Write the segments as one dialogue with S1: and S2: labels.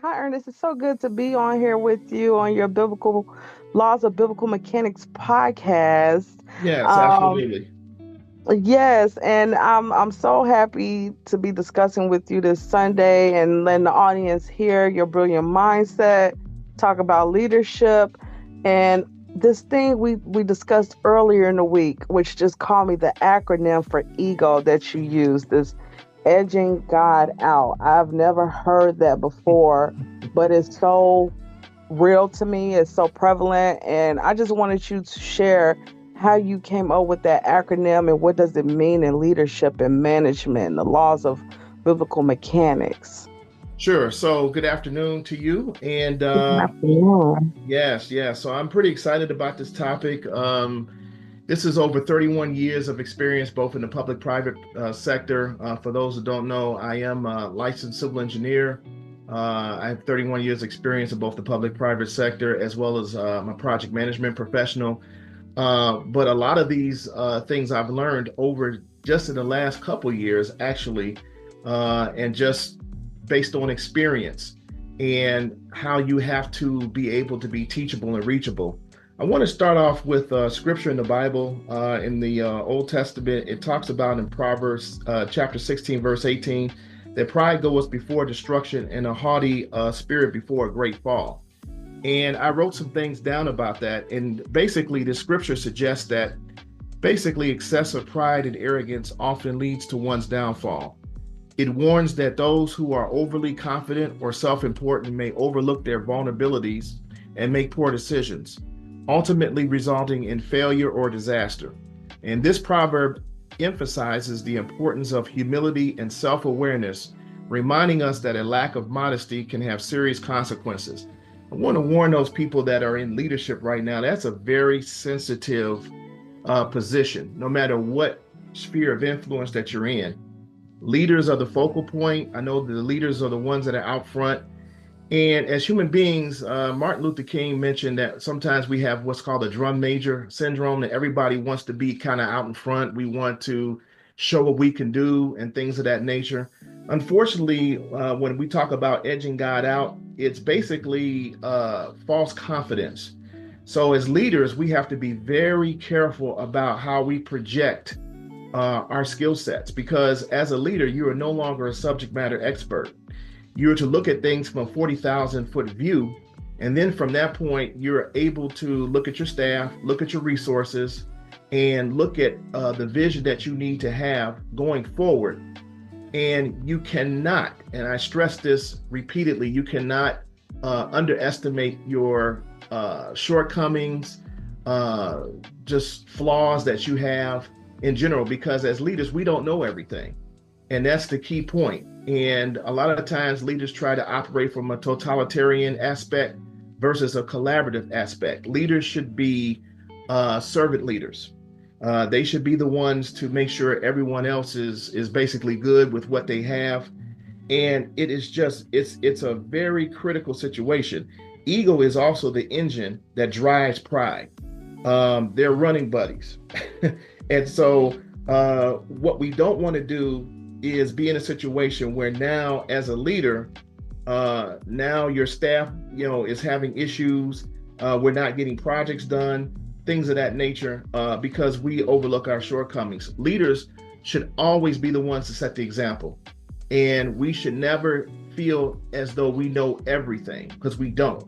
S1: Hi, Ernest. It's so good to be on here with you on your Biblical Laws of Biblical Mechanics podcast.
S2: Yes,
S1: Um,
S2: absolutely.
S1: yes, and I'm so happy to be discussing with you this Sunday and letting the audience hear your brilliant mindset, talk about leadership, and this thing we discussed earlier in the week, which just called me the acronym for ego that you use, this edging God out. I've never heard that before, but it's so real to me. It's so prevalent. And I just wanted you to share how you came up with that acronym and what does it mean in leadership and management, the laws of biblical mechanics.
S2: Sure. So, good afternoon to you. And
S1: Good afternoon.
S2: yes. So, I'm pretty excited about this topic. This is over 31 years of experience, both in the public-private sector. For those who don't know, I am a licensed civil engineer. I have 31 years experience in both the public-private sector as well as I'm a project management professional. But a lot of these things I've learned over just in the last couple years, actually, and just based on experience and how you have to be able to be teachable and reachable. I want to start off with scripture in the Bible. In the Old Testament, it talks about in Proverbs chapter 16, verse 18, that pride goeth before destruction and a haughty spirit before a great fall. And I wrote some things down about that. And basically, the scripture suggests that basically excessive pride and arrogance often leads to one's downfall. It warns that those who are overly confident or self important may overlook their vulnerabilities and make poor decisions, ultimately resulting in failure or disaster. And this proverb emphasizes the importance of humility and self awareness, reminding us that a lack of modesty can have serious consequences. I want to warn those people that are in leadership right now, that's a very sensitive position, no matter what sphere of influence that you're in. Leaders are the focal point. I know the leaders are the ones that are out front. And as human beings, Martin Luther King mentioned that sometimes we have what's called a drum major syndrome, that everybody wants to be kind of out in front. We want to show what we can do and things of that nature. Unfortunately, when we talk about edging God out, it's basically false confidence. So, as leaders, we have to be very careful about how we project our skill sets because as a leader, you are no longer a subject matter expert. You're to look at things from a 40,000-foot view. And then from that point, you're able to look at your staff, look at your resources, and look at the vision that you need to have going forward. And you cannot, and I stress this repeatedly, you cannot underestimate your shortcomings, uh, just flaws that you have in general, because as leaders, we don't know everything. And that's the key point. And a lot of times leaders try to operate from a totalitarian aspect versus a collaborative aspect. Leaders should be servant leaders. They should be the ones to make sure everyone else is basically good with what they have. And it is just it's a very critical situation. Ego is also the engine that drives pride. They're running buddies. And so what we don't want to do is be in a situation where now as a leader, now your staff, is having issues. We're not getting projects done, things of that nature, because we overlook our shortcomings. Leaders should always be the ones to set the example. And we should never feel as though we know everything because we don't.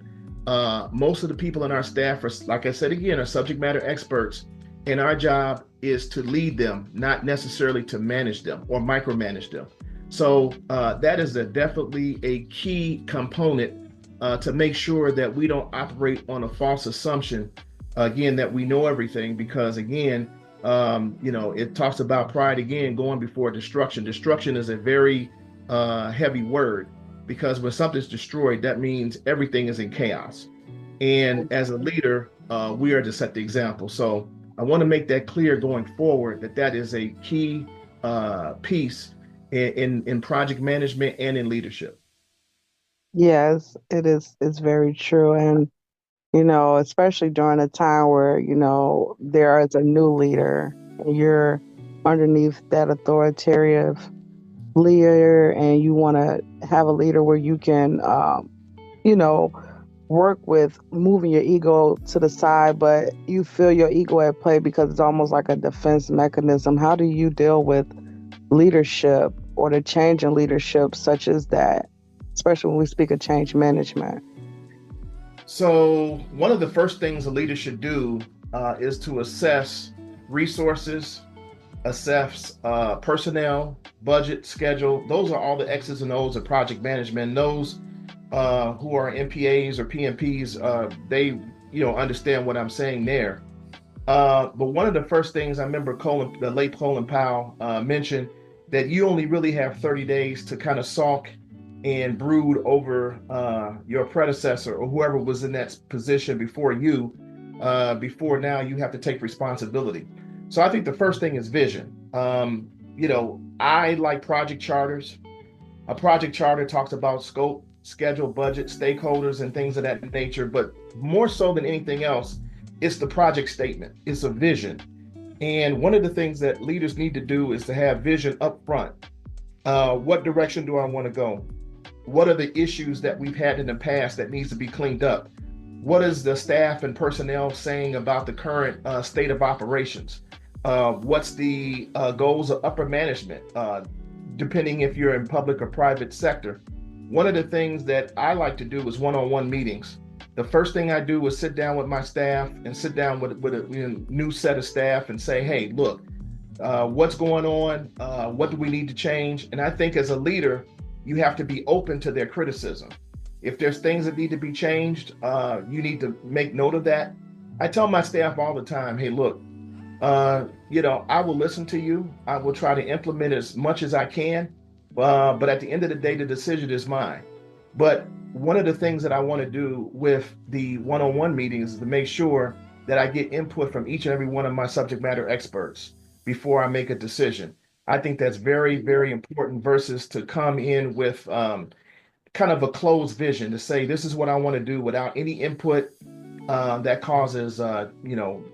S2: Most of the people in our staff are, like I said again, are subject matter experts, and our job is to lead them, not necessarily to manage them or micromanage them. So that is definitely a key component to make sure that we don't operate on a false assumption, again, that we know everything, because again, it talks about pride again going before destruction. Destruction is a very heavy word because when something's destroyed, that means everything is in chaos. And as a leader, we are to set the example. So I want to make that clear going forward that that is a key piece in project management and in leadership.
S1: Yes, it is. It's very true. And, especially during a time where, there is a new leader and you're underneath that authoritative leader and you want to have a leader where you can you know, work with moving your ego to the side, but you feel your ego at play because it's almost like a defense mechanism. How do you deal with leadership or the change in leadership such as that, especially when we speak of change management?
S2: So, one of the first things a leader should do is to assess resources, assess personnel, budget, schedule. Those are all the X's and O's of project management. Those who are MPAs or PMPs, they understand what I'm saying there. But one of the first things I remember the late Colin Powell mentioned that you only really have 30 days to kind of sulk and brood over your predecessor or whoever was in that position before you. Before now, you have to take responsibility. So I think the first thing is vision. I like project charters. A project charter talks about scope, schedule, budget, stakeholders, and things of that nature. But more so than anything else, it's the project statement. It's a vision. And one of the things that leaders need to do is to have vision up front. What direction do I want to go? What are the issues that we've had in the past that needs to be cleaned up? What is the staff and personnel saying about the current state of operations? What's the goals of upper management, depending if you're in public or private sector? One of the things that I like to do is one-on-one meetings. The first thing I do is sit down with my staff and sit down with a new set of staff and say, hey, look, what's going on? What do we need to change? And I think as a leader, you have to be open to their criticism. If there's things that need to be changed, you need to make note of that. I tell my staff all the time, hey, look, I will listen to you. I will try to implement as much as I can. But at the end of the day, the decision is mine. But one of the things that I want to do with the one-on-one meetings is to make sure that I get input from each and every one of my subject matter experts before I make a decision. I think that's very, very important versus to come in with kind of a closed vision to say, this is what I want to do without any input that causes,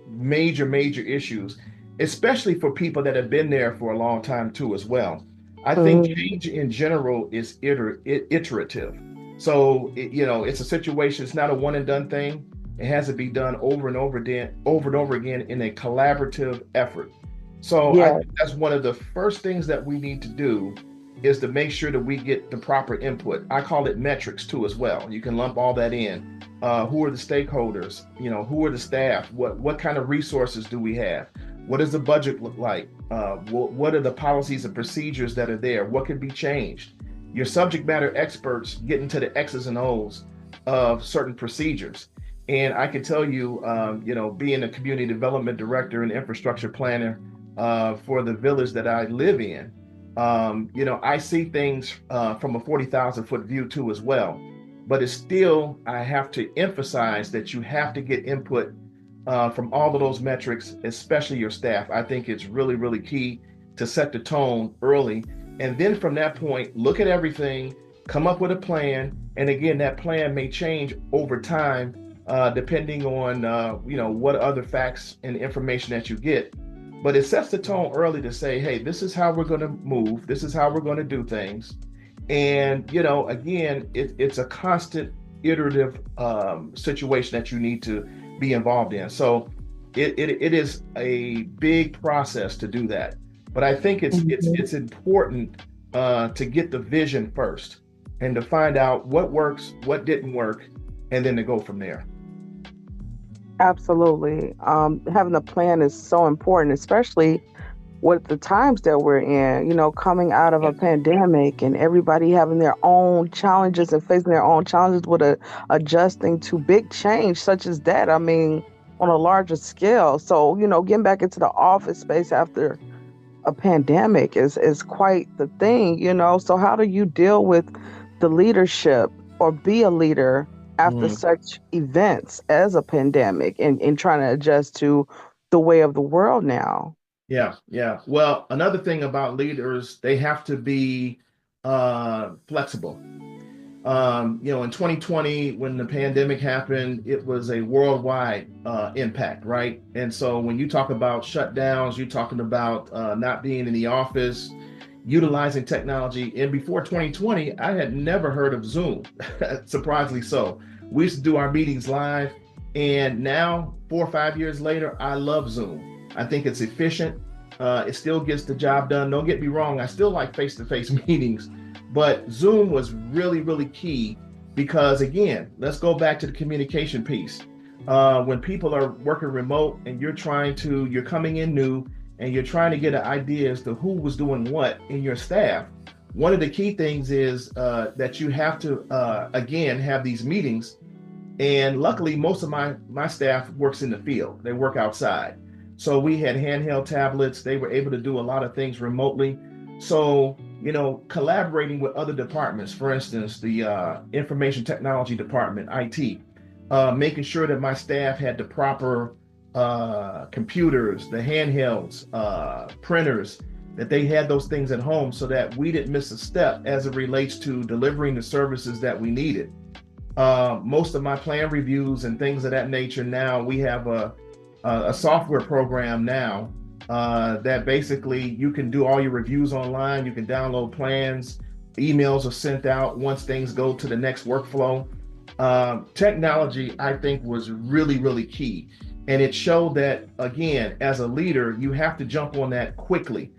S2: major, major issues, especially for people that have been there for a long time too, as well. I think
S1: Mm,
S2: change in general is iterative. So, it's a situation, it's not a one and done thing. It has to be done over and over again in a collaborative effort. So I
S1: yeah.
S2: think that's one of the first things that we need to do is to make sure that we get the proper input. I call it metrics too as well. You can lump all that in. Who are the stakeholders? Who are the staff? What kind of resources do we have? What does the budget look like? What are the policies and procedures that are there? What can be changed? Your subject matter experts get into the X's and O's of certain procedures. And I can tell you, being a community development director and infrastructure planner for the village that I live in, I see things from a 40,000 foot view too as well. But it's still, I have to emphasize that you have to get input from all of those metrics, especially your staff. I think it's really, really key to set the tone early. And then from that point, look at everything, come up with a plan. And again, that plan may change over time, depending on, what other facts and information that you get. But it sets the tone early to say, hey, this is how we're going to move. This is how we're going to do things. And, again, it's a constant iterative situation that you need to be involved in. So it is a big process to do that. But I think
S1: Mhm.
S2: it's important to get the vision first and to find out what works, what didn't work, and then to go from there.
S1: Absolutely. Having a plan is so important, especially with the times that we're in, coming out of a pandemic and everybody having their own challenges and facing their own challenges with adjusting to big change such as that. I mean, on a larger scale. So, getting back into the office space after a pandemic is quite the thing. So how do you deal with the leadership or be a leader after
S2: Mm.
S1: such events as a pandemic and trying to adjust to the way of the world now?
S2: Yeah, yeah. Well, another thing about leaders, they have to be flexible. In 2020, when the pandemic happened, it was a worldwide impact, right? And so when you talk about shutdowns, you're talking about not being in the office, utilizing technology. And before 2020, I had never heard of Zoom, surprisingly so. We used to do our meetings live, and now 4 or 5 years later, I love Zoom. I think it's efficient. It still gets the job done. Don't get me wrong, I still like face-to-face meetings, but Zoom was really, really key because, again, let's go back to the communication piece. When people are working remote and you're coming in new and you're trying to get an idea as to who was doing what in your staff, one of the key things is that you have to, again, have these meetings. And luckily, most of my staff works in the field. They work outside. So we had handheld tablets. They were able to do a lot of things remotely. So, collaborating with other departments, for instance, the information technology department, IT, making sure that my staff had the proper computers, the handhelds, printers, that they had those things at home so that we didn't miss a step as it relates to delivering the services that we needed. Most of my plan reviews and things of that nature now, we have a software program now that basically you can do all your reviews online. You can download plans. Emails are sent out once things go to the next workflow. Technology, I think, was really, really key. And it showed that, again, as a leader, you have to jump on that quickly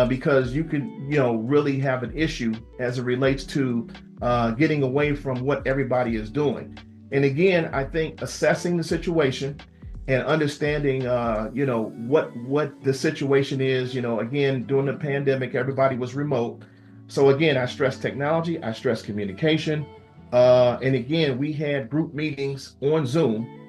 S2: because you can, really have an issue as it relates to getting away from what everybody is doing. And again, I think assessing the situation and understanding, what the situation is. Again, during the pandemic, everybody was remote. So again, I stress technology, I stress communication. And again, we had group meetings on Zoom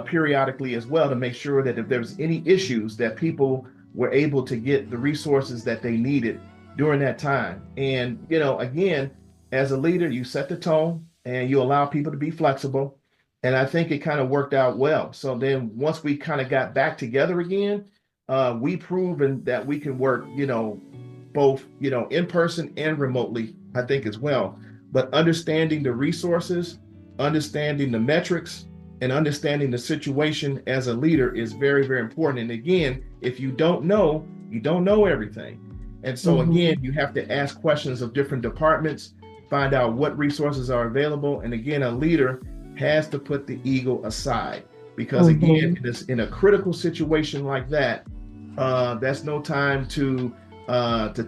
S2: periodically as well to make sure that if there's any issues that people were able to get the resources that they needed during that time. And, again, as a leader, you set the tone and you allow people to be flexible. And I think it kind of worked out well. So then once we kind of got back together again, we proven that we can work, both, in person and remotely, I think as well. But understanding the resources, understanding the metrics, and understanding the situation as a leader is very, very important. And again, if you don't know, you don't know everything. And so again, you have to ask questions of different departments, find out what resources are available. And again, a leader has to put the ego aside because again, in a critical situation like that, that's no time to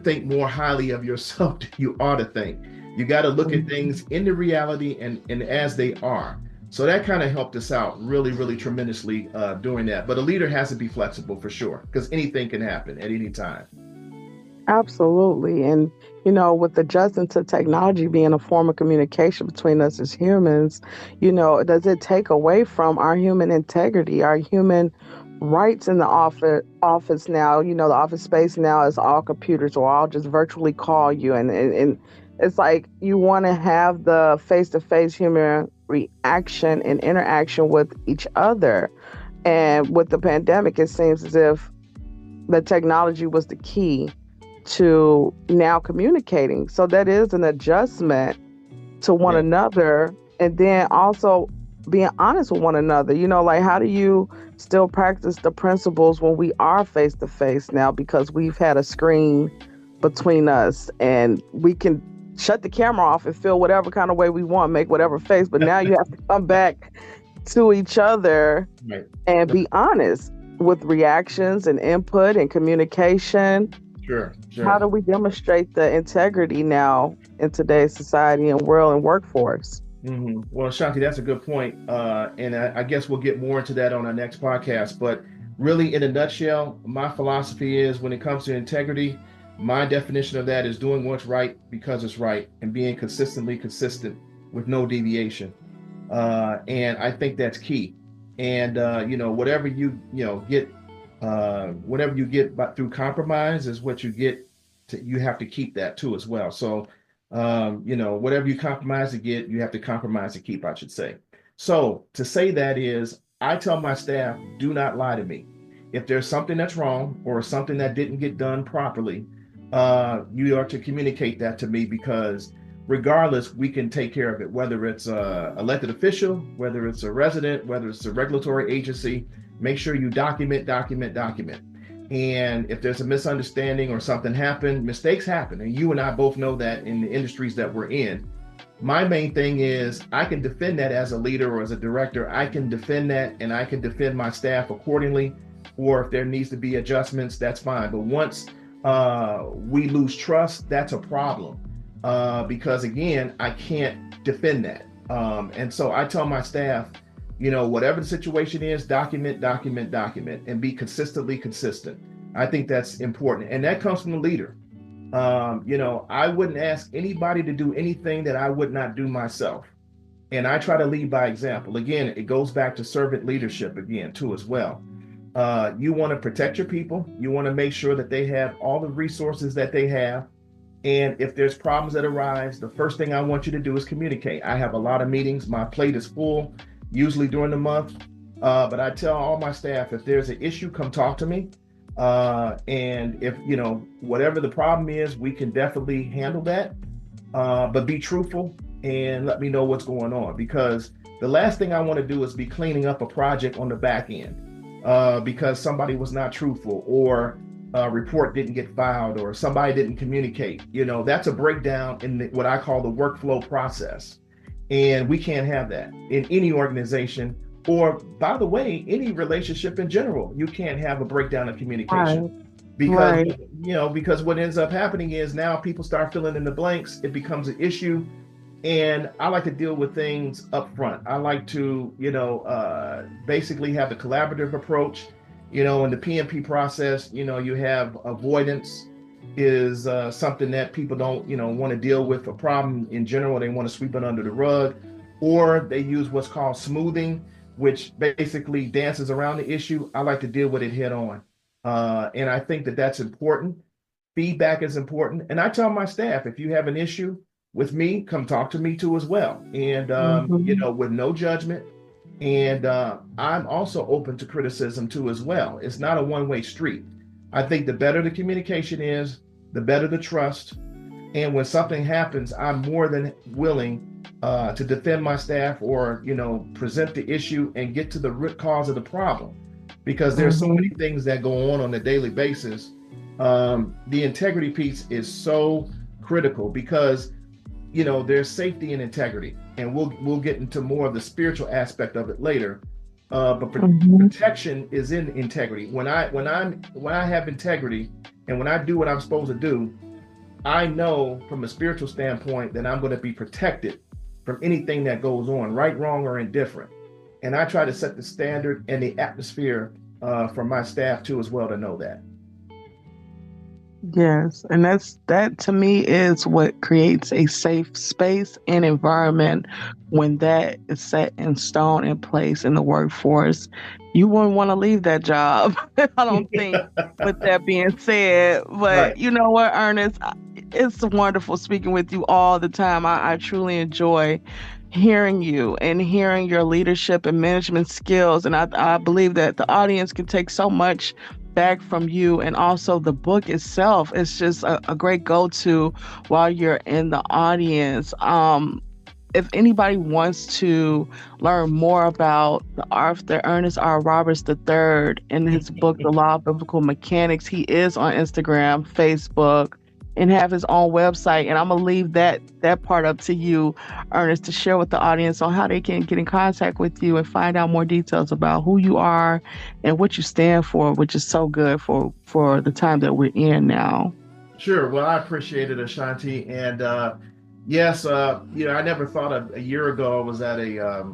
S2: think more highly of yourself than you ought to think. You got to look at things in the reality and as they are. So that kind of helped us out really, really tremendously doing that. But a leader has to be flexible for sure, because anything can happen at any time.
S1: Absolutely. And, with adjusting to technology being a form of communication between us as humans, does it take away from our human integrity, our human rights in the office now? The office space now is all computers, or I'll just virtually call you. And it's like you want to have the face-to-face human reaction and interaction with each other. And with the pandemic, it seems as if the technology was the key to now communicating. So that is an adjustment to one another. And then also being honest with one another. Like, how do you still practice the principles when we are face to face now, because we've had a screen between us and we can shut the camera off and feel whatever kind of way we want, make whatever face. But now you have to come back to each other and be honest with reactions and input and communication.
S2: Sure.
S1: How do we demonstrate the integrity now in today's society and world and workforce?
S2: Well, Ashanti, that's a good point. And I guess we'll get more into that on our next podcast. But really, in a nutshell, my philosophy is when it comes to integrity, my definition of that is doing what's right because it's right and being consistently consistent with no deviation. And I think that's key. And, whatever you get through compromise is what you get. You have to keep that too as well. So, whatever you compromise to get, you have to compromise to keep, I should say. So to say that is, I tell my staff, do not lie to me. If there's something that's wrong or something that didn't get done properly, you are to communicate that to me, because regardless, we can take care of it, whether it's a elected official, whether it's a resident, whether it's a regulatory agency. Make sure you document. And if there's a misunderstanding or something happened, mistakes happen. And you and I both know that in the industries that we're in. My main thing is I can defend that as a leader or as a director. I can defend that and I can defend my staff accordingly. Or if there needs to be adjustments, that's fine. But once we lose trust, that's a problem. Because again, I can't defend that. And so I tell my staff, whatever the situation is, document, and be consistently consistent. I think that's important. And that comes from the leader. I wouldn't ask anybody to do anything that I would not do myself. And I try to lead by example. Again, it goes back to servant leadership again, too, as well. You want to protect your people. You want to make sure that they have all the resources that they have. And if there's problems that arise, the first thing I want you to do is communicate. I have a lot of meetings. My plate is full, usually during the month. But I tell all my staff, if there's an issue, come talk to me. And if, whatever the problem is, we can definitely handle that. But be truthful and let me know what's going on, because the last thing I want to do is be cleaning up a project on the back end because somebody was not truthful, or a report didn't get filed, or somebody didn't communicate. That's a breakdown in what I call the workflow process. And we can't have that in any organization, or by the way, any relationship in general. You can't have a breakdown of communication. Right. Because what ends up happening is now people start filling in the blanks. It becomes an issue. And I like to deal with things up front. I like to, basically have the collaborative approach. In the PMP process, you have avoidance is something that people don't, want to deal with a problem in general. They want to sweep it under the rug, or they use what's called smoothing, which basically dances around the issue. I like to deal with it head on. And I think that that's important. Feedback is important. And I tell my staff, if you have an issue with me, come talk to me too as well. And, with no judgment. And I'm also open to criticism too as well. It's not a one-way street. I think the better the communication is, the better the trust. And when something happens, I'm more than willing to defend my staff, or, present the issue and get to the root cause of the problem. Because there's so many things that go on a daily basis. The integrity piece is so critical because, there's safety and integrity. And we'll get into more of the spiritual aspect of it later. But protection is in integrity. When I have integrity and when I do what I'm supposed to do, I know from a spiritual standpoint that I'm going to be protected from anything that goes on, right, wrong, or indifferent. And I try to set the standard and the atmosphere for my staff too as well to know that.
S1: Yes, and that to me is what creates a safe space and environment. When that is set in stone in place in the workforce, you wouldn't want to leave that job. I don't think, with that being said. But right. You know what, Ernest, it's wonderful speaking with you all the time. I truly enjoy hearing you and hearing your leadership and management skills. And I believe that the audience can take so much back from you, and also the book itself is just a great go-to while you're in the audience. If anybody wants to learn more about the Arthur Ernest R. Roberts III in his book, The Law of Biblical Mechanics, he is on Instagram, Facebook, and have his own website. And I'm going to leave that part up to you, Ernest, to share with the audience on how they can get in contact with you and find out more details about who you are and what you stand for, which is so good for the time that we're in now.
S2: Sure. Well, I appreciate it, Ashanti. And yes, I never thought a year ago I was at a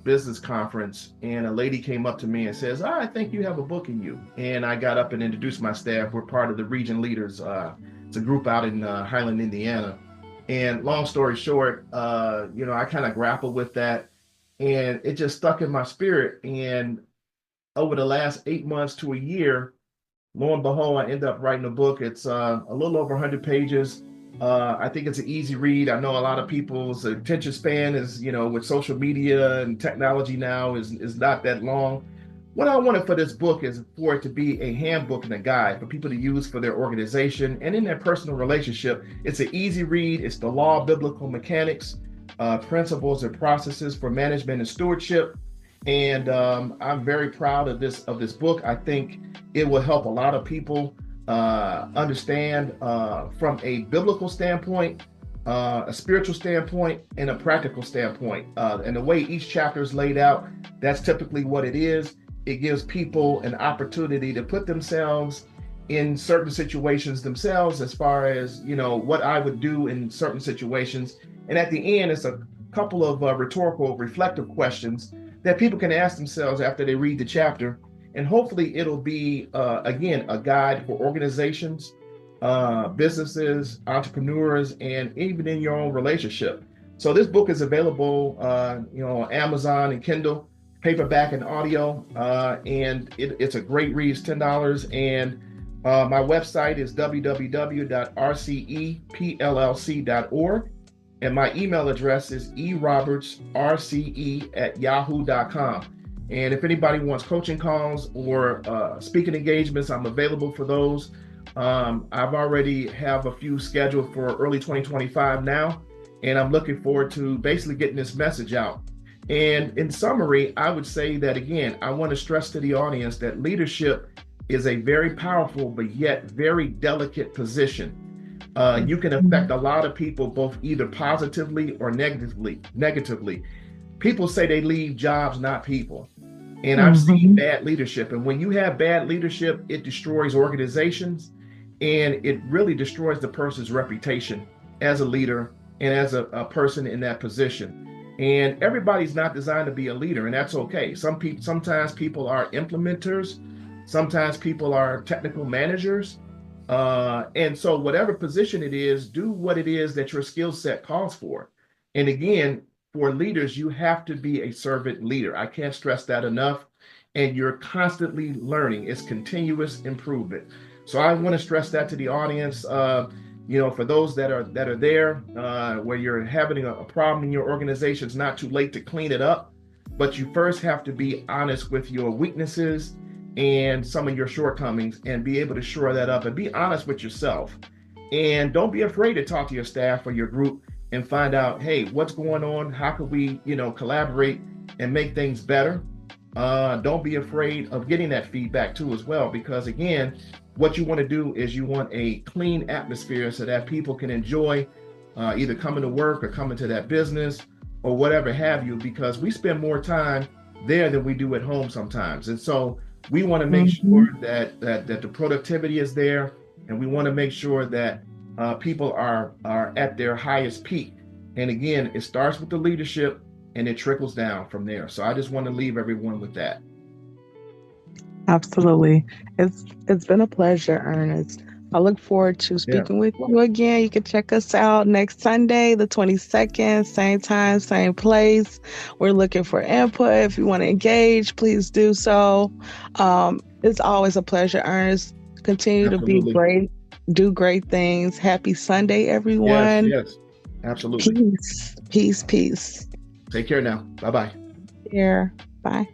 S2: business conference and a lady came up to me and says, I think you have a book in you. And I got up and introduced my staff. We're part of the Region Leaders. It's a group out in Highland, Indiana. And long story short, I kind of grappled with that and it just stuck in my spirit. And over the last 8 months to a year, lo and behold, I end up writing a book. It's a little over 100 pages. I think it's an easy read. I know a lot of people's attention span is, with social media and technology now is not that long. What I wanted for this book is for it to be a handbook and a guide for people to use for their organization and in their personal relationship. It's an easy read. It's the law of biblical mechanics, principles and processes for management and stewardship. And I'm very proud of this book. I think It will help a lot of people understand from a biblical standpoint, a spiritual standpoint, and a practical standpoint. And the way each chapter is laid out, that's typically what it is. It gives people an opportunity to put themselves in certain situations themselves, as far as, what I would do in certain situations. And at the end, it's a couple of rhetorical, reflective questions that people can ask themselves after they read the chapter. And hopefully it'll be, again, a guide for organizations, businesses, entrepreneurs, and even in your own relationship. So this book is available, on Amazon and Kindle, paperback and audio, and it's a great read. It's $10. And my website is www.rcepllc.org. And my email address is erobertsrce@yahoo.com. And if anybody wants coaching calls or speaking engagements, I'm available for those. I've already have a few scheduled for early 2025 now, and I'm looking forward to basically getting this message out. And in summary, I would say that, again, I want to stress to the audience that leadership is a very powerful but yet very delicate position. You can affect a lot of people, both either positively or negatively. People say they leave jobs, not people. And I've seen bad leadership. And when you have bad leadership, it destroys organizations, and it really destroys the person's reputation as a leader and as a person in that position. And everybody's not designed to be a leader, and that's okay. Sometimes people are implementers. Sometimes people are technical managers. And so whatever position it is, do what it is that your skill set calls for. And again, for leaders, you have to be a servant leader. I can't stress that enough. And you're constantly learning. It's continuous improvement. So I want to stress that to the audience. For those that are there, where you're having a problem in your organization, it's not too late to clean it up. But you first have to be honest with your weaknesses and some of your shortcomings, and be able to shore that up, and be honest with yourself. And don't be afraid to talk to your staff or your group and find out, hey, what's going on? How could we, collaborate and make things better? Don't be afraid of getting that feedback too as well, because again, what you want to do is you want a clean atmosphere so that people can enjoy either coming to work or coming to that business or whatever have you, because we spend more time there than we do at home sometimes. And so we want to make sure that the productivity is there, and we want to make sure that people are at their highest peak. And again, it starts with the leadership and it trickles down from there. So I just want to leave everyone with that.
S1: Absolutely. It's been a pleasure, Ernest. I look forward to speaking with you again. You can check us out next Sunday, the 22nd, same time, same place. We're looking for input. If you want to engage, please do so. It's always a pleasure, Ernest. Continue to be great, do great things. Happy Sunday, everyone.
S2: Yes, absolutely.
S1: Peace.
S2: Take care now. Bye-bye.
S1: Take care. Bye.